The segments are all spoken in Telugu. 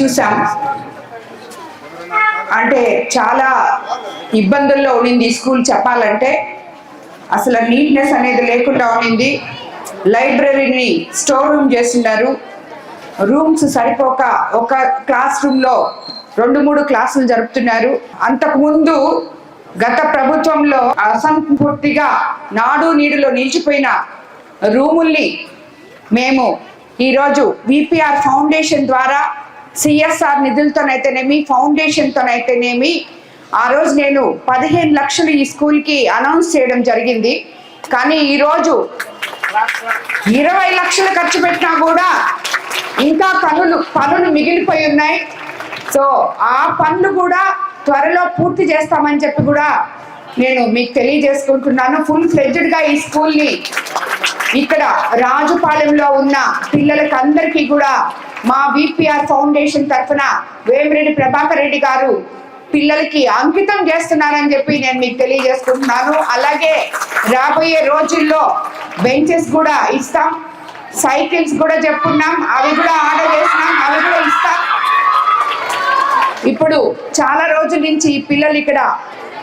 చూసాం. అంటే చాలా ఇబ్బందుల్లో ఉండింది స్కూల్ చెప్పాలంటే. అసలు నీట్నెస్ అనేది లేకుండా ఉండింది. లైబ్రరీని స్టోర్ రూమ్ చేస్తున్నారు. రూమ్స్ సరిపోక ఒక క్లాస్ రూమ్లో 2-3 క్లాసులు జరుపుతున్నారు. అంతకుముందు గత ప్రభుత్వంలో అసంపూర్తిగా నాడు నీడులో నిలిచిపోయిన రూముల్ని మేము ఈరోజు విపిఆర్ ఫౌండేషన్ ద్వారా సిఎస్ఆర్ నిధులతోనైతేనేమి ఫౌండేషన్తోనైతేనేమి ఆ రోజు నేను 15 లక్షలు ఈ స్కూల్కి అనౌన్స్ చేయడం జరిగింది. కానీ ఈరోజు 20 లక్షలు ఖర్చు పెట్టినా కూడా ఇంకా పనులు మిగిలిపోయి ఉన్నాయి. సో ఆ పనులు కూడా త్వరలో పూర్తి చేస్తామని చెప్పి కూడా నేను మీకు తెలియజేసుకుంటున్నాను. ఫుల్ ఫ్లెడ్జ్డ్గా ఈ స్కూల్ని ఇక్కడ రాజుపాలెంలో ఉన్న పిల్లలకి అందరికీ కూడా మా విపిఆర్ ఫౌండేషన్ తరఫున వేమిరెడ్డి ప్రభాకర్ రెడ్డి గారు పిల్లలకి అంకితం చేస్తున్నారని చెప్పి నేను మీకు తెలియజేసుకుంటున్నాను. అలాగే రాబోయే రోజుల్లో బెంచెస్ కూడా ఇస్తాం, సైకిల్స్ కూడా చెప్పుకున్నాం, అవి కూడా ఆర్డర్ చేసినాం, అవి కూడా ఇస్తాం. ఇప్పుడు చాలా రోజుల నుంచి పిల్లలు ఇక్కడ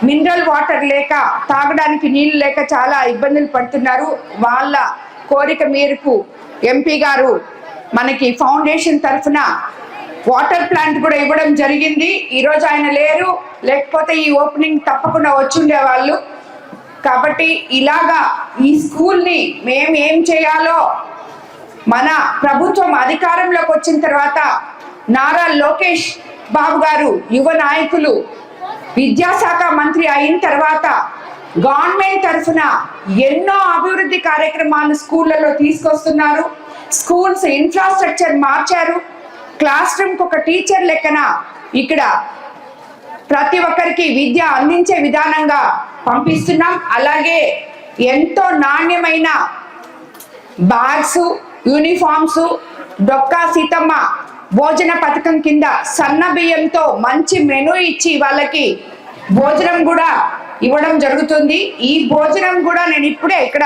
మినరల్ వాటర్ లేక తాగడానికి నీళ్లు లేక చాలా ఇబ్బందులు పడుతున్నారు. వాళ్ళ కోరిక మేరకు ఎంపీ గారు మనకి ఫౌండేషన్ తరఫున వాటర్ ప్లాంట్ కూడా ఇవ్వడం జరిగింది. ఈరోజు ఆయన లేరు, లేకపోతే ఈ ఓపెనింగ్ తప్పకుండా వచ్చుండేవాళ్ళు. కాబట్టి ఇలాగా ఈ స్కూల్ని మేము ఏం చేయాలో మన ప్రభుత్వం అధికారంలోకి వచ్చిన తర్వాత నారా లోకేష్ బాబు గారు యువ నాయకులు విద్యాశాఖ మంత్రి అయిన తర్వాత గవర్నమెంట్ తరఫున ఎన్నో అభివృద్ధి కార్యక్రమాలు స్కూళ్ళలో తీసుకొస్తున్నారు. స్కూల్స్ ఇన్ఫ్రాస్ట్రక్చర్ మార్చారు. క్లాస్ రూమ్కి ఒక టీచర్ లెక్కన ఇక్కడ ప్రతి ఒక్కరికి విద్య అందించే విధానంగా పంపిస్తున్నాం. అలాగే ఎంతో నాణ్యమైన బ్యాగ్స్, యూనిఫామ్స్, డొక్కా సీతమ్మ భోజన పథకం కింద సన్న బియ్యంతో మంచి మెనూ ఇచ్చి వాళ్ళకి భోజనం కూడా ఇవ్వడం జరుగుతుంది. ఈ భోజనం కూడా నేను ఇప్పుడే ఇక్కడ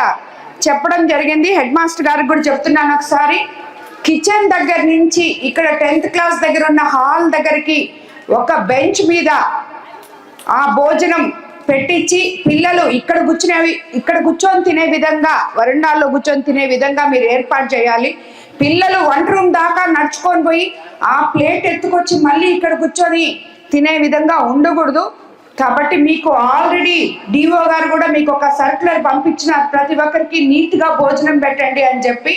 చెప్పడం జరిగింది, హెడ్ మాస్టర్ గారికి కూడా చెప్తున్నాను ఒకసారి. కిచెన్ దగ్గర నుంచి ఇక్కడ 10th క్లాస్ దగ్గర ఉన్న హాల్ దగ్గరికి ఒక బెంచ్ మీద ఆ భోజనం పెట్టించి పిల్లలు ఇక్కడ కూర్చొని తినే విధంగా, వరండాల్లో కూర్చొని తినే విధంగా మీరు ఏర్పాటు చేయాలి. పిల్లలు వంట రూమ్ దాకా నడుచుకొని పోయి ఆ ప్లేట్ ఎత్తుకొచ్చి మళ్ళీ ఇక్కడ కూర్చొని తినే విధంగా ఉండకూడదు. కాబట్టి మీకు ఆల్రెడీ డిఓ గారు కూడా మీకు ఒక సర్క్యులర్ పంపించిన, ప్రతి ఒక్కరికి నీట్గా భోజనం పెట్టండి అని చెప్పి.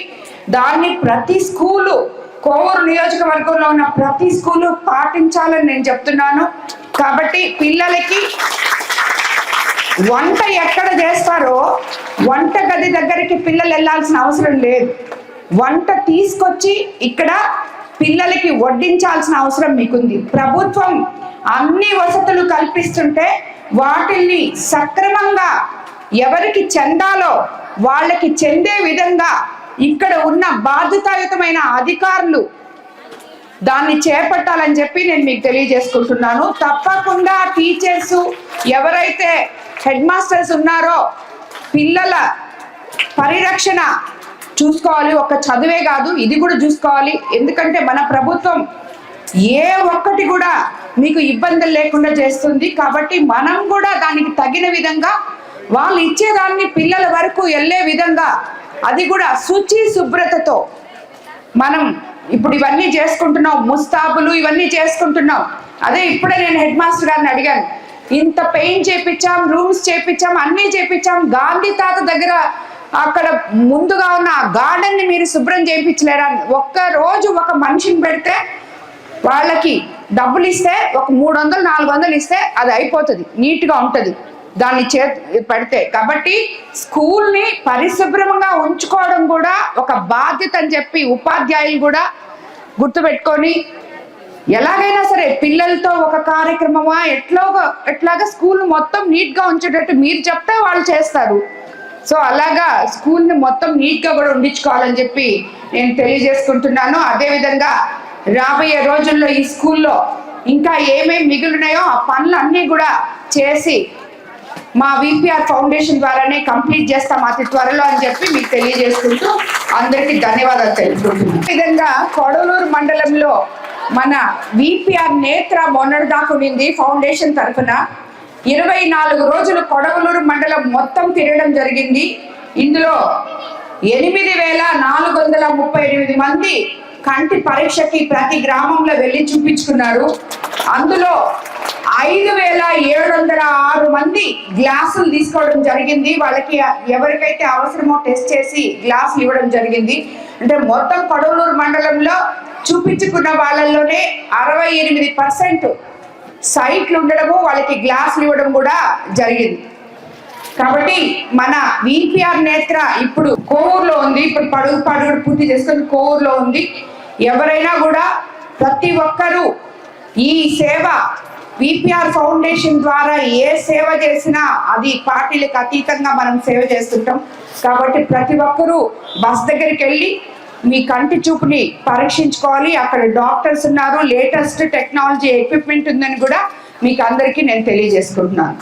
దాన్ని ప్రతి స్కూలు, కోవూరు నియోజకవర్గంలో ఉన్న ప్రతి స్కూలు పాటించాలని నేను చెప్తున్నాను. కాబట్టి పిల్లలకి వంట ఎక్కడ చేస్తారో వంట గది దగ్గరికి పిల్లలు వెళ్ళాల్సిన అవసరం లేదు. వంట తీసుకొచ్చి ఇక్కడ పిల్లలకి వడ్డించాల్సిన అవసరం మీకుంది. ప్రభుత్వం అన్ని వసతులు కల్పిస్తుంటే వాటిల్ని సక్రమంగా ఎవరికి చెందాలో వాళ్ళకి చెందే విధంగా ఇక్కడ ఉన్న బాధ్యతాయుతమైన అధికారులు దాన్ని చేపట్టాలని చెప్పి నేను మీకు తెలియజేసుకుంటున్నాను. తప్పకుండా టీచర్స్, ఎవరైతే హెడ్ మాస్టర్స్ ఉన్నారో పిల్లల పరిరక్షణ చూసుకోవాలి. ఒక చదువే కాదు, ఇది కూడా చూసుకోవాలి. ఎందుకంటే మన ప్రభుత్వం ఏ ఒక్కటి కూడా మీకు ఇబ్బందులు లేకుండా చేస్తుంది. కాబట్టి మనం కూడా దానికి తగిన విధంగా వాళ్ళు ఇచ్చేదాన్ని పిల్లల వరకు వెళ్ళే విధంగా, అది కూడా శుచి శుభ్రతతో మనం ఇప్పుడు ఇవన్నీ చేసుకుంటున్నాం. ముస్తాబులు ఇవన్నీ చేసుకుంటున్నాం. అదే ఇప్పుడే నేను హెడ్ మాస్టర్ గారిని అడిగాను, ఇంత పెయింట్ చేపించాం, రూమ్స్ చేపించాం, అన్నీ చేపించాం, గాంధీ తాత దగ్గర అక్కడ ముందుగా ఉన్న ఆ గార్డెన్ని మీరు శుభ్రం చేయించలేరా? ఒక్క రోజు ఒక మనిషిని పెడితే వాళ్ళకి డబ్బులు ఇస్తే ఒక 300-400 ఇస్తే అది అయిపోతుంది, నీట్గా ఉంటుంది దాన్ని పెడితే. కాబట్టి స్కూల్ని పరిశుభ్రంగా ఉంచుకోవడం కూడా ఒక బాధ్యత అని చెప్పి ఉపాధ్యాయులు కూడా గుర్తుపెట్టుకొని ఎలాగైనా సరే పిల్లలతో ఒక కార్యక్రమమా ఎట్లాగా స్కూల్ మొత్తం నీట్గా ఉంచేటట్టు మీరు చెప్తే వాళ్ళు చేస్తారు. సో అలాగా స్కూల్ని మొత్తం నీట్గా కూడా ఉండించుకోవాలని చెప్పి నేను తెలియజేసుకుంటున్నాను. అదేవిధంగా రాబోయే రోజుల్లో ఈ స్కూల్లో ఇంకా ఏమేమి మిగిలినాయో ఆ పనులన్నీ కూడా చేసి మా విపిఆర్ ఫౌండేషన్ ద్వారానే కంప్లీట్ చేస్తాం అతి త్వరలో అని చెప్పి మీకు తెలియజేసుకుంటూ అందరికీ ధన్యవాదాలు తెలుపుకుంటున్నాను. ఈ విధంగా కొడలూరు మండలంలో మన విపిఆర్ నేత్ర మొన్నటిదాకా ఉండింది ఫౌండేషన్ తరఫున 24 రోజులు కొడవలూరు మండలం మొత్తం తిరగడం జరిగింది. ఇందులో 8,438 మంది కంటి పరీక్షకి ప్రతి గ్రామంలో వెళ్ళి చూపించుకున్నారు. అందులో 5,706 మంది గ్లాసులు తీసుకోవడం జరిగింది. వాళ్ళకి ఎవరికైతే అవసరమో టెస్ట్ చేసి గ్లాసులు ఇవ్వడం జరిగింది. అంటే మొత్తం కొడవలూరు మండలంలో చూపించుకున్న వాళ్ళల్లోనే 68% సైట్లు ఉండడము, వాళ్ళకి గ్లాసులు ఇవ్వడం కూడా జరిగింది. కాబట్టి మన విపిఆర్ నేత్ర ఇప్పుడు కోవూరులో ఉంది. ఇప్పుడు పడుగుపాడు కూడా పూర్తి చేసుకొని కోవూరులో ఉంది. ఎవరైనా కూడా ప్రతి ఒక్కరూ ఈ సేవ విపిఆర్ ఫౌండేషన్ ద్వారా ఏ సేవ చేసినా అది పార్టీలకు అతీతంగా మనం సేవ చేస్తుంటాం. కాబట్టి ప్రతి ఒక్కరూ బస్ దగ్గరికి వెళ్ళి మీ కంటి చూపుని పరీక్షించుకోవాలి. అక్కడ డాక్టర్స్ ఉన్నారు, లేటెస్ట్ టెక్నాలజీ ఎక్విప్మెంట్ ఉందని కూడా మీకు అందరికీ నేను తెలియజేసుకుంటున్నాను.